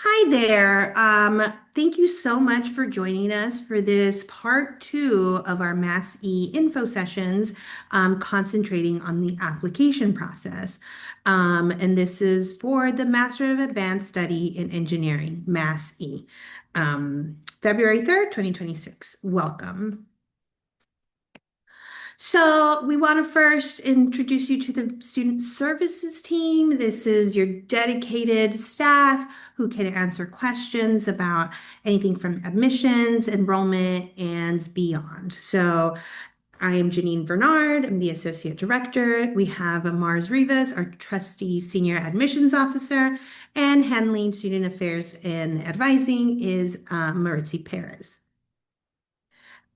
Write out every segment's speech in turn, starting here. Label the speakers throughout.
Speaker 1: Hi there. Thank you so much for joining us for this part two of our Mass E info sessions, concentrating on the application process. And this is for the Master of Advanced Study in Engineering, Mass E, February 3rd, 2026. Welcome. So we want to first introduce you to the student services team. This is your dedicated staff who can answer questions about anything from admissions, enrollment, and beyond. So I am Janine Bernard. I'm the Associate Director. We have Mars Rivas, our Trustee Senior Admissions Officer, and handling student affairs and advising is Maritzi Perez.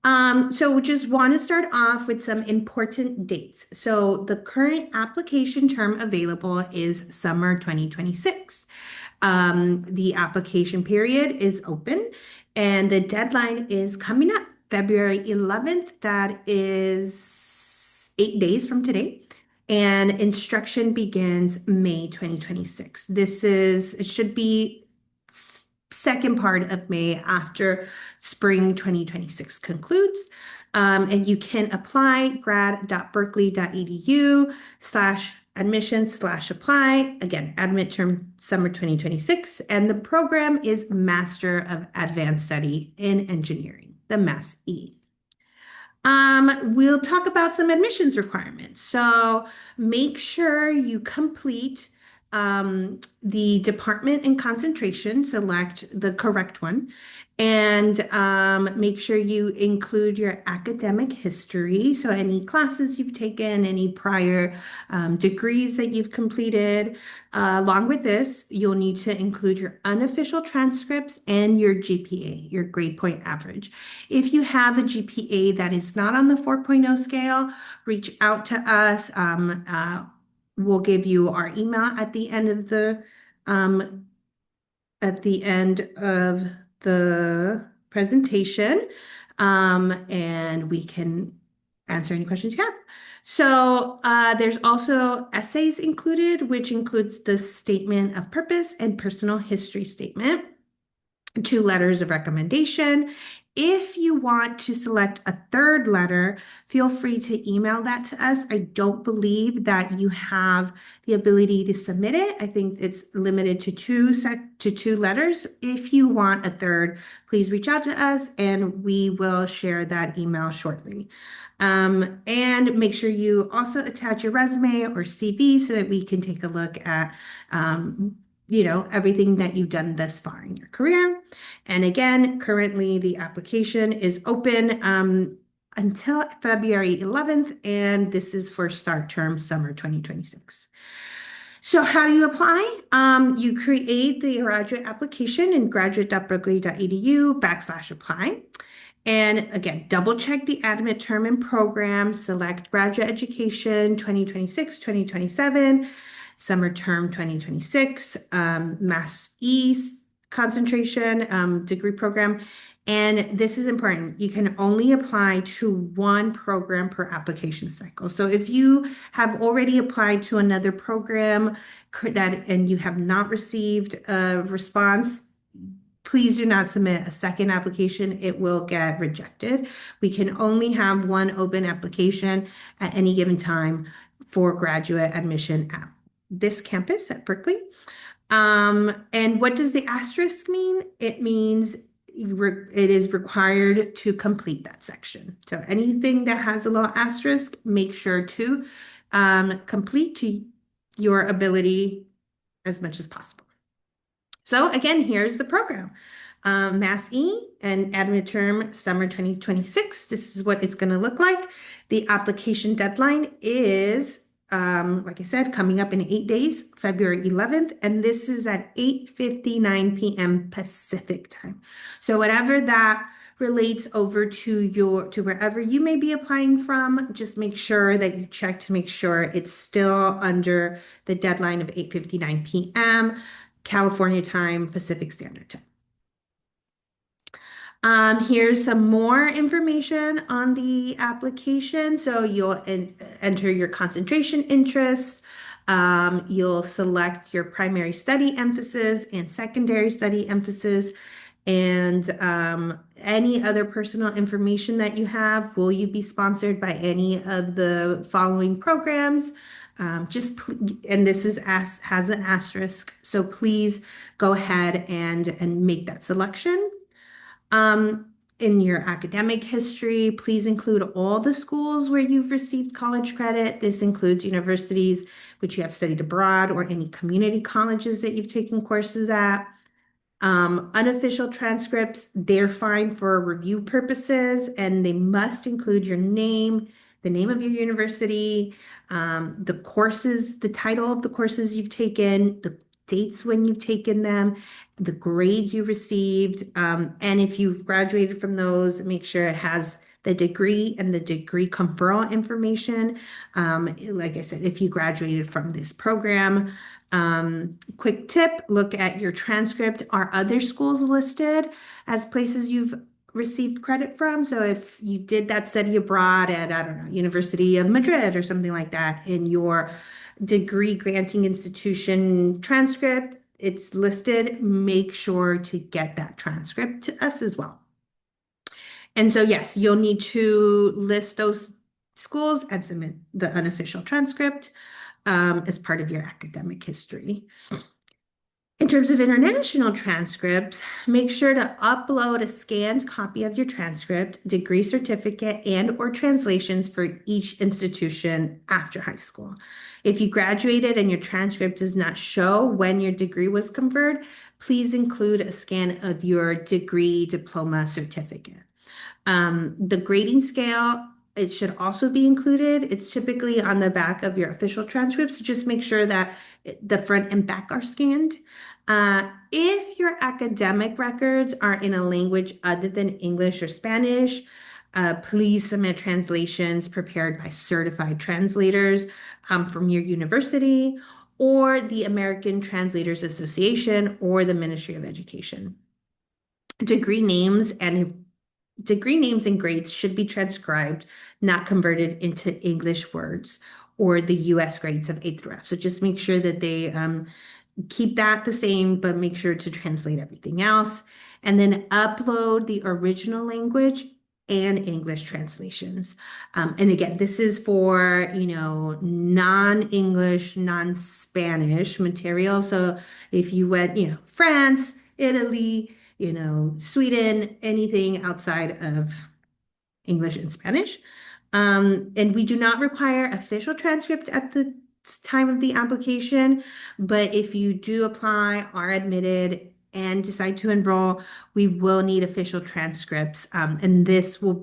Speaker 1: So we just want to start off with some important dates. So the current application term available is summer 2026. The application period is open and the deadline is coming up February 11th. That is 8 days from today. And instruction begins May 2026. It should be second part of May after spring 2026 concludes. And you can apply grad.berkeley.edu/admissions/apply. Again, admit term summer 2026. And the program is Master of Advanced Study in Engineering, the Mass E. We'll talk about some admissions requirements. So make sure you complete the department and concentration, select the correct one, and make sure you include your academic history. So any classes you've taken, any prior degrees that you've completed. Along with this, you'll need to include your unofficial transcripts and your GPA, your grade point average. If you have a GPA that is not on the 4.0 scale, reach out to us. We'll give you our email at the end of the presentation, and we can answer any questions you have. So there's also essays included, which includes the statement of purpose and personal history statement, 2 letters of recommendation. If you want to select a third letter, feel free to email that to us. I don't believe that you have the ability to submit it. I think it's limited to two letters. If you want a third, please reach out to us and we will share that email shortly. And make sure you also attach your resume or CV so that we can take a look at everything that you've done thus far in your career. And again, currently the application is open until February 11th, and this is for start term summer 2026. So how do you apply? You create the graduate application in graduate.berkeley.edu/apply. And again, double check the admit term and program, select graduate education 2026, 2027, summer term 2026, Mass East concentration, degree program. And this is important. You can only apply to one program per application cycle. So if you have already applied to another program and you have not received a response, please do not submit a second application. It will get rejected. We can only have one open application at any given time for graduate admission at this campus at Berkeley. And what does the asterisk mean? It means it is required to complete that section. So anything that has a little asterisk, make sure to complete to your ability as much as possible. So again, here's the program. Mass E and admit term summer 2026. This is what it's going to look like. The application deadline is, like I said, coming up in 8 days, February 11th, and this is at 8:59 p.m. Pacific time. So whatever that relates over to wherever you may be applying from, just make sure that you check to make sure it's still under the deadline of 8:59 p.m. California time, Pacific Standard Time. Here's some more information on the application. So you'll enter your concentration interests, You'll select your primary study emphasis and secondary study emphasis, and any other personal information that you have. Will you be sponsored by any of the following programs? And this is has an asterisk, so please go ahead and make that selection. Um, in your academic history, please include all the schools where you've received college credit. This includes universities which you have studied abroad or any community colleges that you've taken courses at. Unofficial transcripts, they're fine for review purposes, and they must include your name, the name of your university, the courses, the title of the courses you've taken, the dates when you've taken them, the grades you received, and if you've graduated from those, make sure it has the degree and the degree conferral information. Like I said, if you graduated from this program. Quick tip, look at your transcript. Are other schools listed as places you've received credit from? So if you did that study abroad at, I don't know, University of Madrid or something like that in your degree granting institution transcript, it's listed. Make sure to get that transcript to us as well. And so, yes, you'll need to list those schools and submit the unofficial transcript as part of your academic history. In terms of international transcripts, make sure to upload a scanned copy of your transcript, degree certificate, and/or translations for each institution after high school. If you graduated and your transcript does not show when your degree was conferred, please include a scan of your degree diploma certificate. The grading scale, it should also be included. It's typically on the back of your official transcripts. So just make sure that the front and back are scanned. If your academic records are in a language other than English or Spanish, please submit translations prepared by certified translators from your university or the American Translators Association or the Ministry of Education. Degree names and grades should be transcribed, not converted into English words or the US grades of A through F. So just make sure that they keep that the same, but make sure to translate everything else. And then upload the original language and English translations. And again, this is for, non-English, non-Spanish material. So if you went, France, Italy, Sweden, anything outside of English and Spanish. And we do not require official transcript at the time of the application, but if you do apply, are admitted, and decide to enroll, we will need official transcripts. And this will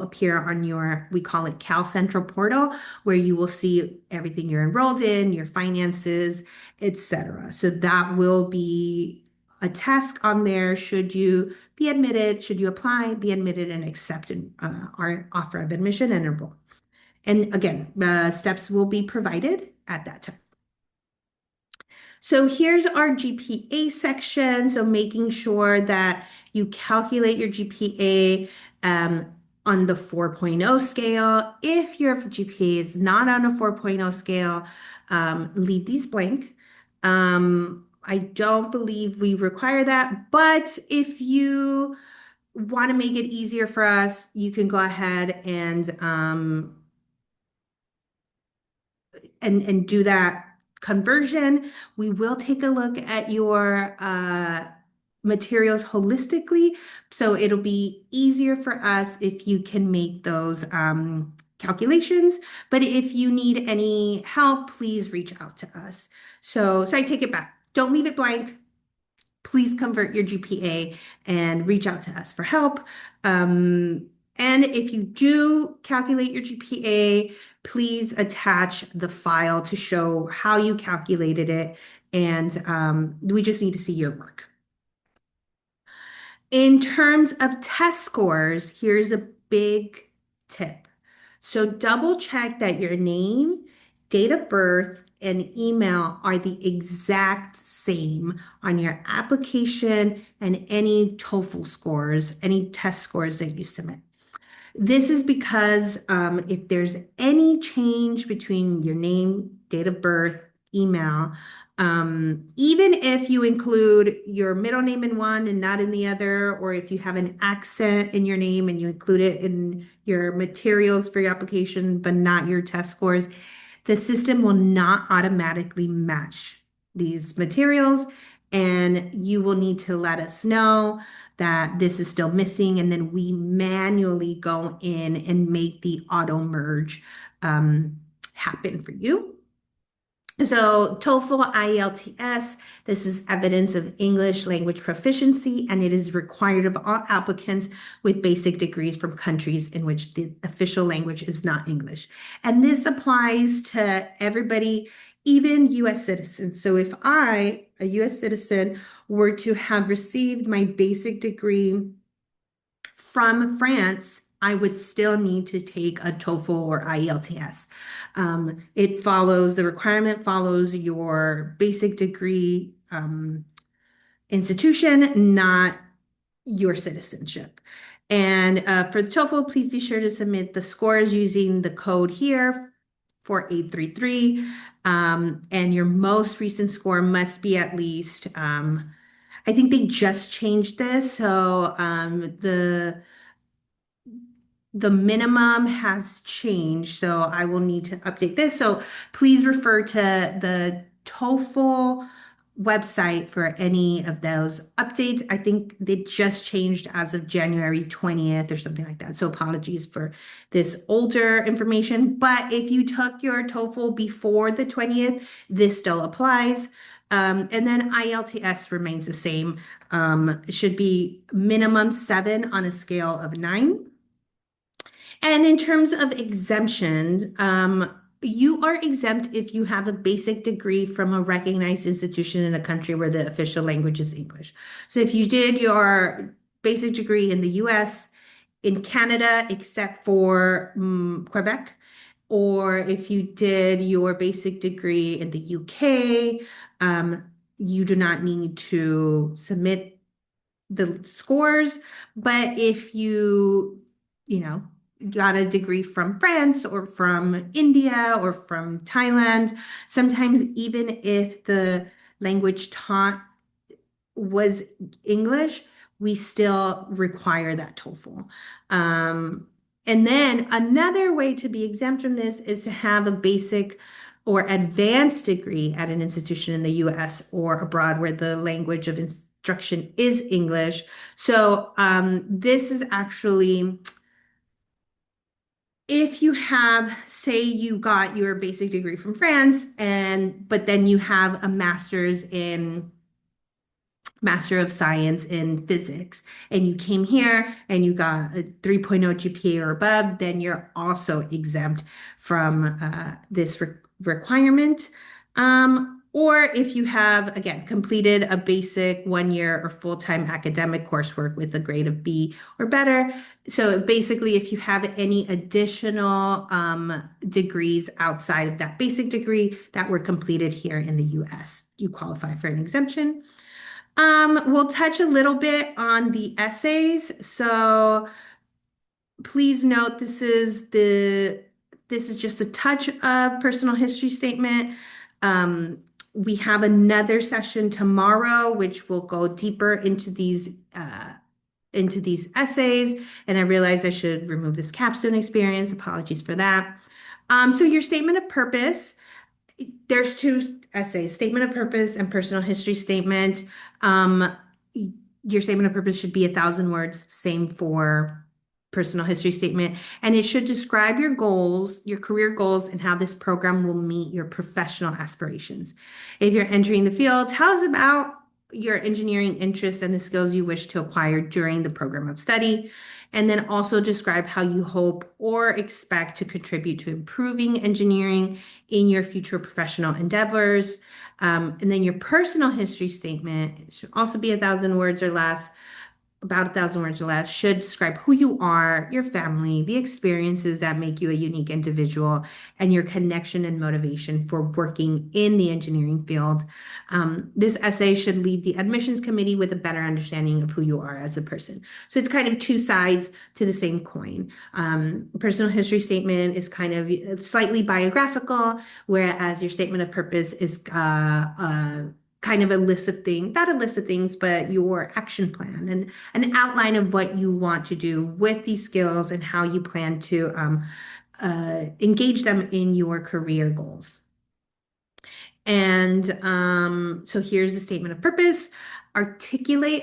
Speaker 1: appear on we call it CalCentral portal, where you will see everything you're enrolled in, your finances, etc. So that will be a task on there should you be admitted, should you apply, be admitted, and accept our offer of admission and enroll. And again, steps will be provided at that time. So here's our GPA section. So making sure that you calculate your GPA on the 4.0 scale. If your GPA is not on a 4.0 scale, leave these blank. I don't believe we require that, but if you want to make it easier for us, you can go ahead and do that conversion. We will take a look at your materials holistically, so it'll be easier for us if you can make those calculations. But if you need any help, please reach out to us. So I take it back. Don't leave it blank. Please convert your GPA and reach out to us for help. And if you do calculate your GPA, please attach the file to show how you calculated it. And we just need to see your work. In terms of test scores, here's a big tip. So double check that your name, date of birth, and email are the exact same on your application and any TOEFL scores, any test scores that you submit. This is because if there's any change between your name, date of birth, email. Even if you include your middle name in one and not in the other, or if you have an accent in your name and you include it in your materials for your application, but not your test scores, the system will not automatically match these materials, and you will need to let us know that this is still missing, and then we manually go in and make the auto merge happen for you. So TOEFL IELTS, this is evidence of English language proficiency, and it is required of all applicants with basic degrees from countries in which the official language is not English. And this applies to everybody, even US citizens. So if I, a US citizen, were to have received my basic degree from France, I would still need to take a TOEFL or IELTS. The requirement follows your basic degree institution, not your citizenship. And for the TOEFL, please be sure to submit the scores using the code here, 4833. And your most recent score must be at least, I think they just changed this. So the minimum has changed, so I will need to update this. So please refer to the TOEFL website for any of those updates. I think they just changed as of January 20th or something like that. So apologies for this older information. But if you took your TOEFL before the 20th, this still applies. And then IELTS remains the same. It should be minimum 7 on a scale of 9. And in terms of exemption, you are exempt if you have a basic degree from a recognized institution in a country where the official language is English. So if you did your basic degree in the US, in Canada, except for Quebec, or if you did your basic degree in the UK, you do not need to submit the scores. But if you know, got a degree from France or from India or from Thailand, sometimes even if the language taught was English, we still require that TOEFL. And then another way to be exempt from this is to have a basic or advanced degree at an institution in the US or abroad where the language of instruction is English. So this is actually if you have, say you got your basic degree from France but then you have a Master of Science in Physics, and you came here and you got a 3.0 GPA or above, then you're also exempt from this requirement. Or if you have, again, completed a basic 1 year or full-time academic coursework with a grade of B or better. So basically, if you have any additional degrees outside of that basic degree that were completed here in the US, you qualify for an exemption. We'll touch a little bit on the essays. So please note this is just a touch of personal history statement. We have another session tomorrow, which will go deeper into these essays. And I realize I should remove this capstone experience. Apologies for that. So your statement of purpose. There's two essays, statement of purpose and personal history statement. Your statement of purpose should be 1,000 words, same for personal history statement. And it should describe your goals, your career goals, and how this program will meet your professional aspirations. If you're entering the field, tell us about your engineering interest and the skills you wish to acquire during the program of study. And then also describe how you hope or expect to contribute to improving engineering in your future professional endeavors. And then your personal history statement should also be 1,000 words or less. about 1,000 words or less, should describe who you are, your family, the experiences that make you a unique individual, and your connection and motivation for working in the engineering field. This essay should leave the admissions committee with a better understanding of who you are as a person. So it's kind of two sides to the same coin. Personal history statement is kind of slightly biographical, whereas your statement of purpose is kind of a list of things, not a list of things, but your action plan and an outline of what you want to do with these skills and how you plan to engage them in your career goals. And so here's a statement of purpose. Articulate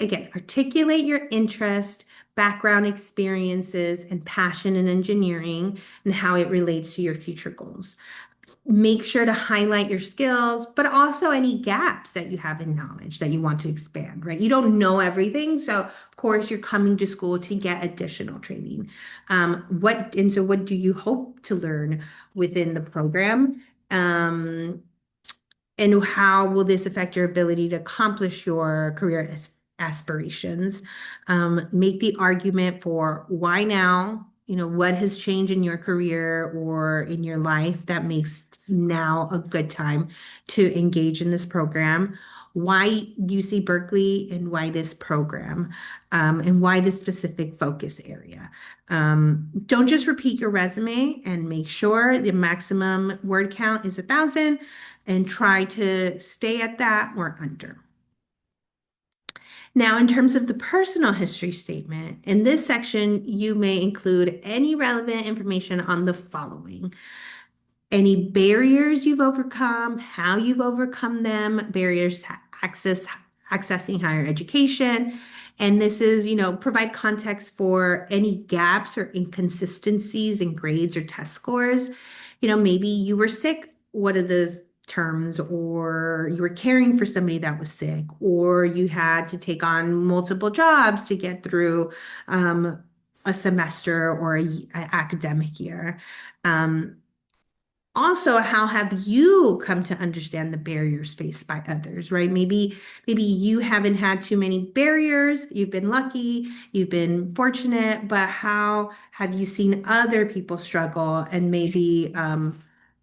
Speaker 1: your interest, background experiences, and passion in engineering and how it relates to your future goals. Make sure to highlight your skills, but also any gaps that you have in knowledge that you want to expand, right? You don't know everything. So, of course, you're coming to school to get additional training. What do you hope to learn within the program? And how will this affect your ability to accomplish your career aspirations? Make the argument for why now, what has changed in your career or in your life that makes now a good time to engage in this program. Why UC Berkeley and why this program, and why this specific focus area. Don't just repeat your resume, and make sure the maximum word count is 1,000 and try to stay at that or under. Now, in terms of the personal history statement, in this section, you may include any relevant information on the following: any barriers you've overcome, how you've overcome them, barriers to accessing higher education. And this is, provide context for any gaps or inconsistencies in grades or test scores. Maybe you were sick, what are the terms, or you were caring for somebody that was sick, or you had to take on multiple jobs to get through a semester or an academic year. Also, how have you come to understand the barriers faced by others, right? Maybe you haven't had too many barriers, you've been lucky, you've been fortunate, but how have you seen other people struggle, and maybe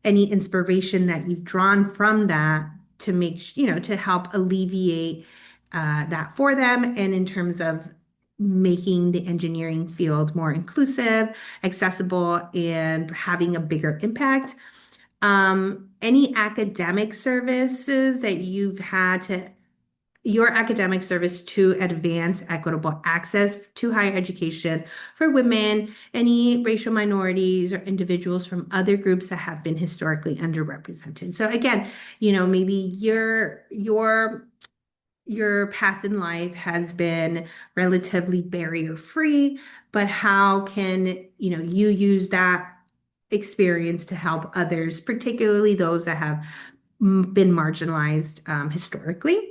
Speaker 1: any inspiration that you've drawn from that to to help alleviate that for them, and in terms of making the engineering field more inclusive, accessible, and having a bigger impact. Any academic services that you've had to your academic service to advance equitable access to higher education for women, any racial minorities, or individuals from other groups that have been historically underrepresented. So again, maybe your path in life has been relatively barrier-free, but how can, you use that experience to help others, particularly those that have been marginalized historically.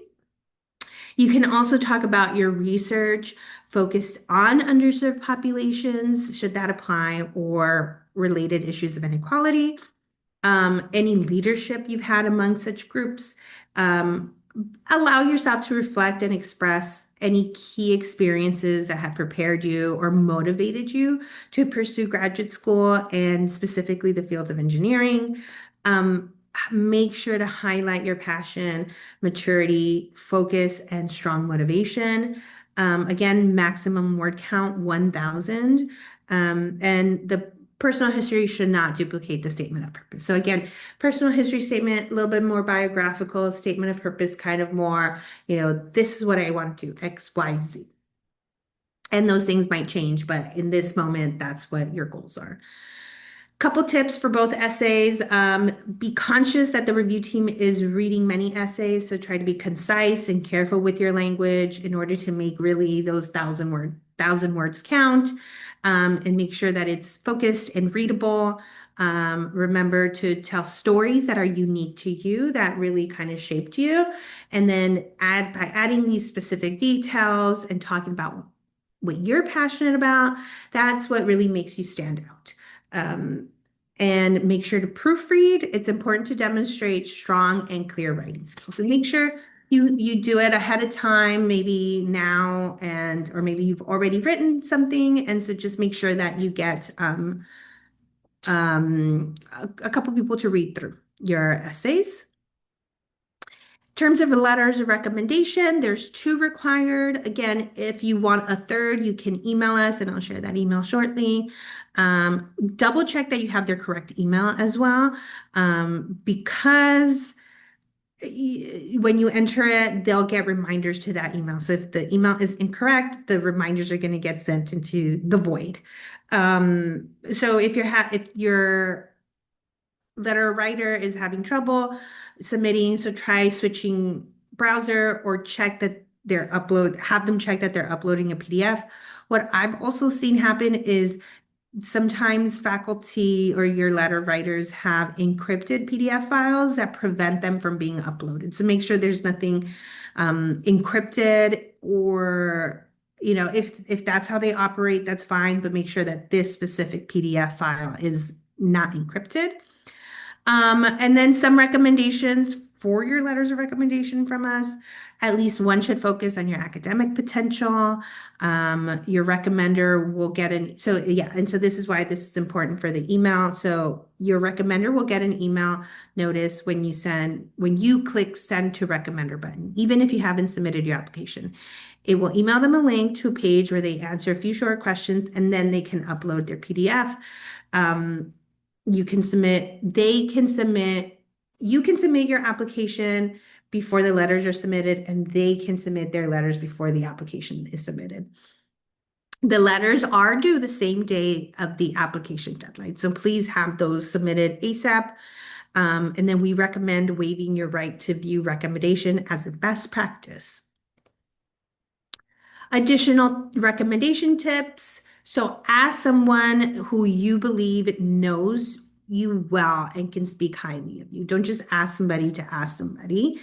Speaker 1: You can also talk about your research focused on underserved populations, should that apply, or related issues of inequality. Any leadership you've had among such groups. Allow yourself to reflect and express any key experiences that have prepared you or motivated you to pursue graduate school, and specifically the field of engineering. Make sure to highlight your passion, maturity, focus, and strong motivation. Again, maximum word count 1,000. And the personal history should not duplicate the statement of purpose. So again, personal history statement, a little bit more biographical, statement of purpose, kind of more, this is what I want to do, X, Y, Z. And those things might change, but in this moment, that's what your goals are. Couple tips for both essays. Be conscious that the review team is reading many essays, so try to be concise and careful with your language in order to make really those 1,000 words count, and make sure that it's focused and readable. Remember to tell stories that are unique to you, that really kind of shaped you, and then by adding these specific details and talking about what you're passionate about, that's what really makes you stand out. And make sure to proofread. It's important to demonstrate strong and clear writing skills. So make sure You do it ahead of time, maybe now, and or maybe you've already written something, and so just make sure that you get a couple people to read through your essays. In terms of letters of recommendation, there's two required. Again, if you want a third, you can email us, and I'll share that email shortly. Double check that you have their correct email as well, because when you enter it, they'll get reminders to that email. So if the email is incorrect, the reminders are going to get sent into the void. So if your letter writer is having trouble submitting, so try switching browser or check that have them check that they're uploading a PDF. What I've also seen happen is sometimes faculty or your letter writers have encrypted PDF files that prevent them from being uploaded. So make sure there's nothing encrypted, or if that's how they operate, that's fine, but make sure that this specific PDF file is not encrypted. And then some recommendations for your letters of recommendation from us. At least one should focus on your academic potential. Your recommender will get and so this is why this is important for the email. So your recommender will get an email notice when you click send to recommender button, even if you haven't submitted your application. It will email them a link to a page where they answer a few short questions, and then they can upload their PDF. You can submit, you can submit your application before the letters are submitted, and they can submit their letters before the application is submitted. The letters are due the same day of the application deadline, so please have those submitted ASAP. And then we recommend waiving your right to view recommendation as a best practice. Additional recommendation tips. So ask someone who you believe knows you well and can speak highly of you. Don't just ask somebody to ask somebody.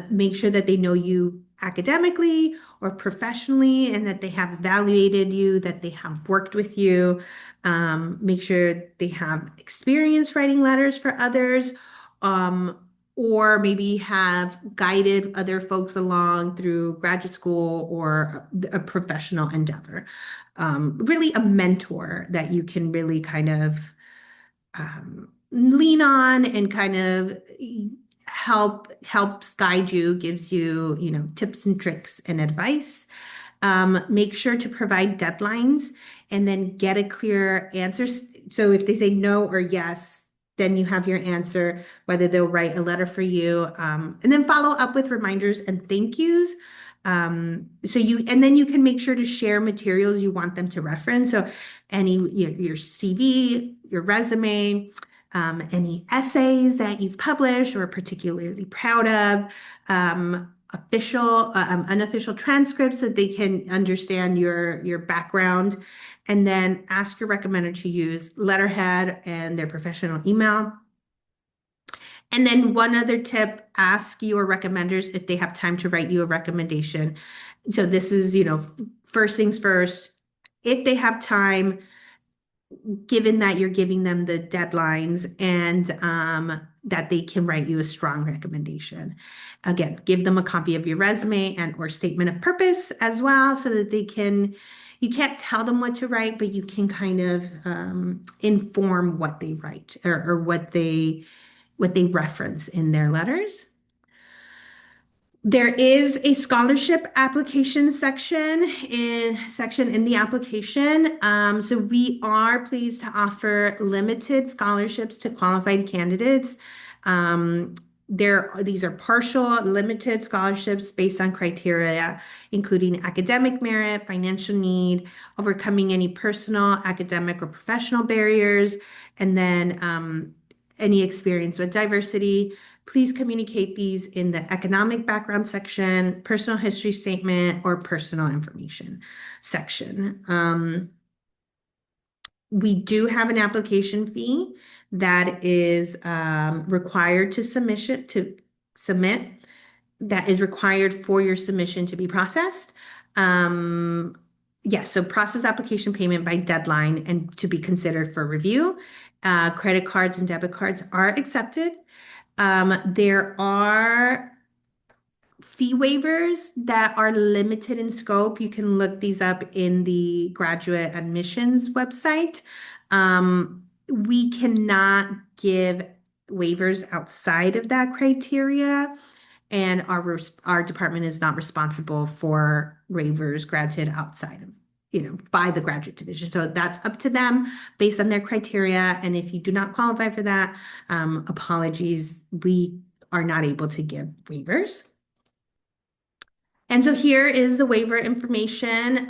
Speaker 1: Make sure that they know you academically or professionally, and that they have evaluated you, that they have worked with you. Make sure they have experience writing letters for others. Or maybe have guided other folks along through graduate school or a professional endeavor. Really a mentor that you can really kind of lean on, and kind of helps guide you, gives you, tips and tricks and advice. Make sure to provide deadlines, and then get a clear answer. So if they say no or yes, then you have your answer, whether they'll write a letter for you, and then follow up with reminders and thank yous. And then you can make sure to share materials you want them to reference. So your CV, your resume, any essays that you've published or are particularly proud of, unofficial transcripts so they can understand your background, and then ask your recommender to use letterhead and their professional email. And then one other tip, ask your recommenders if they have time to write you a recommendation. So this is, first things first, if they have time, given that you're giving them the deadlines, and that they can write you a strong recommendation. Again, give them a copy of your resume and or statement of purpose as well, so that you can't tell them what to write, but you can kind of inform what they write, or what they reference in their letters. There is a scholarship application section in the application. So we are pleased to offer limited scholarships to qualified candidates. These are partial limited scholarships based on criteria, including academic merit, financial need, overcoming any personal, academic, or professional barriers, and then any experience with diversity. Please communicate these in the economic background section, personal history statement, or personal information section. We do have an application fee that is required to submit, that is required for your submission to be processed. Yes, so process application payment by deadline and to be considered for review. Credit cards and debit cards are accepted. There are fee waivers that are limited in scope. You can look these up in the graduate admissions website. We cannot give waivers outside of that criteria, and our department is not responsible for waivers granted outside of, by the graduate division. So that's up to them based on their criteria. And if you do not qualify for that, apologies, we are not able to give waivers. And so here is the waiver information.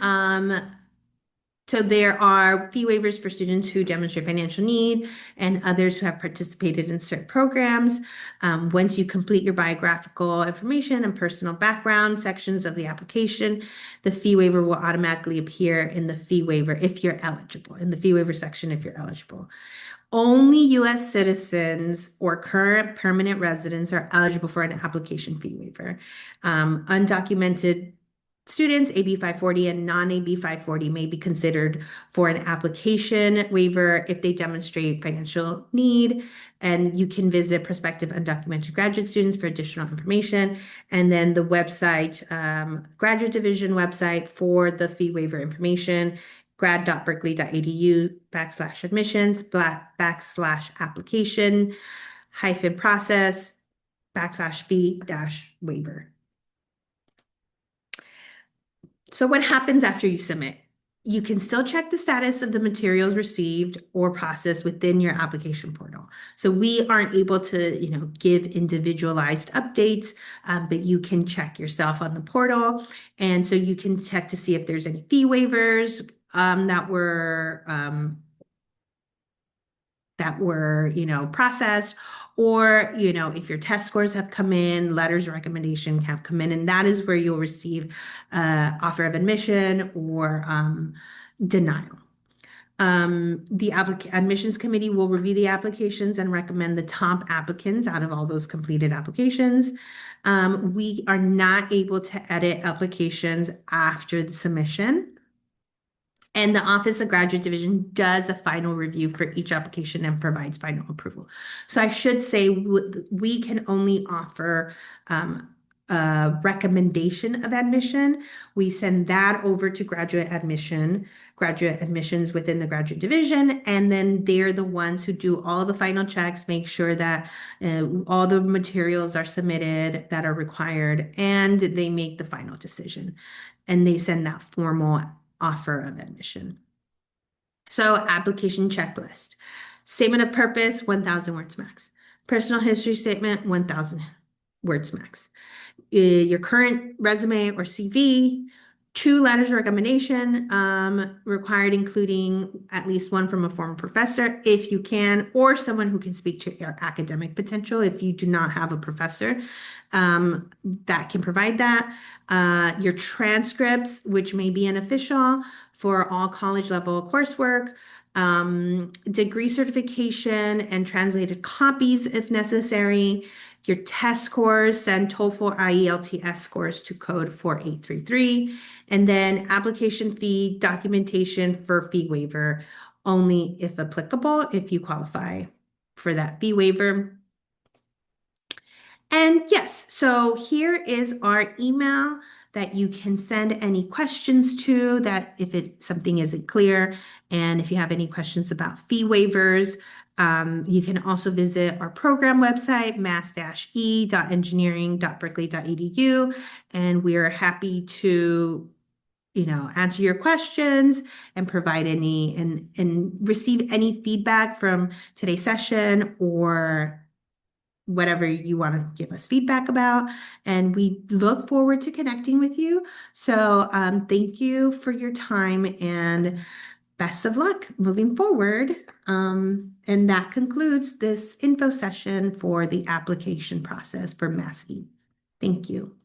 Speaker 1: So there are fee waivers for students who demonstrate financial need and others who have participated in certain programs. Once you complete your biographical information and personal background sections of the application, the fee waiver will automatically appear in the fee waiver if you're eligible, in the fee waiver section if you're eligible. Only U.S. citizens or current permanent residents are eligible for an application fee waiver. Undocumented students, AB 540 and non-AB 540 may be considered for an application waiver if they demonstrate financial need. And you can visit prospective undocumented graduate students for additional information. And then the website, graduate division website for the fee waiver information, grad.berkeley.edu/admissions /application -process /fee-waiver. So what happens after you submit? You can still check the status of the materials received or processed within your application portal. So we aren't able to, give individualized updates, but you can check yourself on the portal. And so you can check to see if there's any fee waivers that were processed, or, if your test scores have come in, letters of recommendation have come in, and that is where you'll receive offer of admission or denial. The admissions committee will review the applications and recommend the top applicants out of all those completed applications. We are not able to edit applications after the submission. And the Office of Graduate Division does a final review for each application and provides final approval. So I should say we can only offer a recommendation of admission. We send that over to graduate admissions within the graduate division, and then they're the ones who do all the final checks, make sure that all the materials are submitted that are required, and they make the final decision. And they send that formal offer of admission. So application checklist. Statement of purpose, 1,000 words max. Personal history statement, 1,000 words max. Your current resume or CV, 2 letters of recommendation required, including at least one from a former professor, if you can, or someone who can speak to your academic potential if you do not have a professor that can provide that. Your transcripts, which may be unofficial for all college level coursework, degree certification and translated copies if necessary, your test scores, send TOEFL IELTS scores to code 4833, and then application fee documentation for fee waiver only if applicable, if you qualify for that fee waiver. And yes, so here is our email that you can send any questions to, that if something isn't clear, and if you have any questions about fee waivers, you can also visit our program website, mass-e.engineering.berkeley.edu, and we are happy to answer your questions and provide any and receive any feedback from today's session or whatever you want to give us feedback about. And we look forward to connecting with you. So thank you for your time and best of luck moving forward. And that concludes this info session for the application process for Mass-E. Thank you.